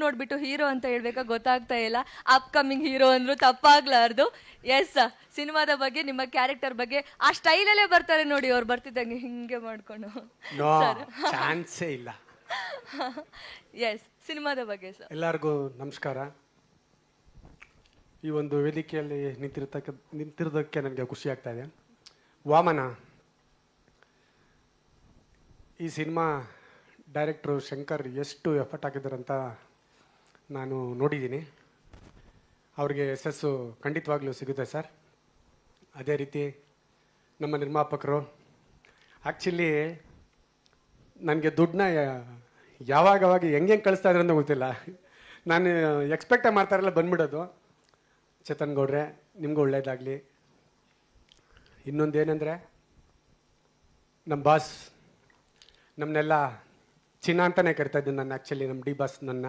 ನೋಡ್ಬಿಟ್ಟು ಹೀರೋ ಅಂತ ಹೇಳ್ಬೇಕಾ ಗೊತ್ತಾಗ್ತಾ ಇಲ್ಲ. ಅಪ್ಕಮಿಂಗ್ ಹೀರೋ ಅಂದ್ರು ತಪ್ಪಾಗ್ಲಾರ್ದು. ಎಸ್, ಸಿನಿಮಾದ ಬಗ್ಗೆ, ನಿಮ್ಮ ಕ್ಯಾರೆಕ್ಟರ್ ಬಗ್ಗೆ ಆ ಸ್ಟೈಲಲ್ಲೇ ಬರ್ತಾರೆ ನೋಡಿ, ಅವ್ರು ಬರ್ತಿದ್ದಂಗೆ ಹಿಂಗೆ ಮಾಡ್ಕೊಂಡು. ಚಾನ್ಸೇ ಇಲ್ಲ. ಎಸ್, ಸಿನಿಮಾದ ಬಗ್ಗೆ ಸರ್. ಎಲ್ಲರಿಗೂ ನಮಸ್ಕಾರ. ಈ ಒಂದು ವೇದಿಕೆಯಲ್ಲಿ ನಿಂತಿರೋದಕ್ಕೆ ನನಗೆ ಖುಷಿ ಆಗ್ತಾ ಇದೆ. ವಾಮನ ಈ ಸಿನಿಮಾ ಡೈರೆಕ್ಟ್ರು ಶಂಕರ್ ಎಷ್ಟು ಎಫರ್ಟ್ ಹಾಕಿದಾರಂತ ನಾನು ನೋಡಿದ್ದೀನಿ. ಅವ್ರಿಗೆ ಯಶಸ್ಸು ಖಂಡಿತವಾಗ್ಲೂ ಸಿಗುತ್ತೆ ಸರ್. ಅದೇ ರೀತಿ ನಮ್ಮ ನಿರ್ಮಾಪಕರು ಆ್ಯಕ್ಚುಲಿ ನನಗೆ ದುಡ್ಡನ್ನ ಯಾವಾಗ ಹೆಂಗೆ ಕಳಿಸ್ತಾ ಇದ್ರು ಅಂತ ಗೊತ್ತಿಲ್ಲ. ನಾನು ಎಕ್ಸ್ಪೆಕ್ಟೇ ಮಾಡ್ತಾರಲ್ಲ ಬಂದ್ಬಿಡೋದು. ಚೇತನ್ ಗೌಡ್ರೆ, ನಿಮಗೂ ಒಳ್ಳೇದಾಗಲಿ. ಇನ್ನೊಂದೇನೆಂದರೆ ನಮ್ಮ ಬಾಸ್ ನಮ್ಮನ್ನೆಲ್ಲ ಚಿನ್ನ ಅಂತಲೇ ಕರಿತಾ ಇದ್ದೀನಿ ನಾನು. ಆ್ಯಕ್ಚುಲಿ ನಮ್ಮ ಡಿ ಬಾಸ್ ನನ್ನ,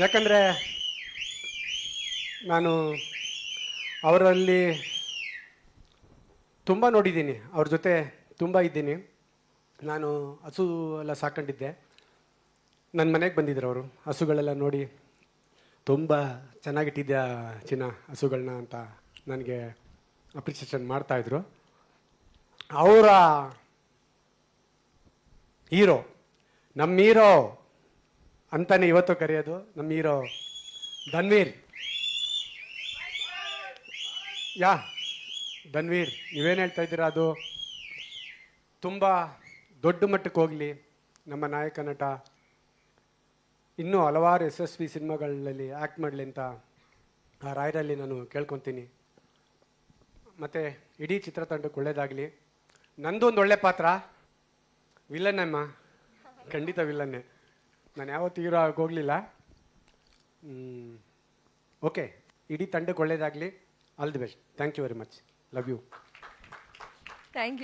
ಯಾಕಂದರೆ ನಾನು ಅವರಲ್ಲಿ ತುಂಬ ನೋಡಿದ್ದೀನಿ, ಅವ್ರ ಜೊತೆ ತುಂಬ ಇದ್ದೀನಿ. ನಾನು ಹಸು ಎಲ್ಲ ಸಾಕೊಂಡಿದ್ದೆ. ನನ್ನ ಮನೆಗೆ ಬಂದಿದ್ರು ಅವರು. ಹಸುಗಳೆಲ್ಲ ನೋಡಿ ತುಂಬ ಚೆನ್ನಾಗಿಟ್ಟಿದ್ಯಾ ಚಿನ್ನ ಹಸುಗಳನ್ನ ಅಂತ ನನಗೆ ಅಪ್ರಿಸಿಯೇಷನ್ ಮಾಡ್ತಾಯಿದ್ರು. ಅವರ ಹೀರೋ, ನಮ್ಮ ಹೀರೋ ಅಂತಲೇ ಇವತ್ತು ಕರೆಯೋದು, ನಮ್ಮ ಹೀರೋ ಧನ್ವೀರ್. ಧನ್ವೀರ್, ನೀವೇನು ಹೇಳ್ತಾ ಇದ್ದೀರಾ ಅದು ತುಂಬ ದೊಡ್ಡ ಮಟ್ಟಕ್ಕೆ ಹೋಗಲಿ. ನಮ್ಮ ನಾಯಕ ನಟ ಇನ್ನೂ ಹಲವಾರು ಯಶಸ್ವಿ ಸಿನಿಮಾಗಳಲ್ಲಿ ಆ್ಯಕ್ಟ್ ಮಾಡಲಿ ಅಂತ ಆ ರಾಯರಲ್ಲಿ ನಾನು ಕೇಳ್ಕೊತೀನಿ. ಮತ್ತು ಇಡೀ ಚಿತ್ರತಂಡಕ್ಕೆ ಒಳ್ಳೆಯದಾಗಲಿ. ನಂದು ಒಂದು ಒಳ್ಳೆ ಪಾತ್ರ, ವಿಲ್ಲನ್ನಮ್ಮ, ಖಂಡಿತ ವಿಲ್ಲನ್ನೇ. ನಾನು ಯಾವತ್ತೂ ಹೀರೋ ಆಗೋಗಲಿಲ್ಲ. ಓಕೆ, ಇಡೀ ತಂಡಕ್ಕೆ ಒಳ್ಳೆಯದಾಗಲಿ. All the best. Thank you very much. Love you. Thank you.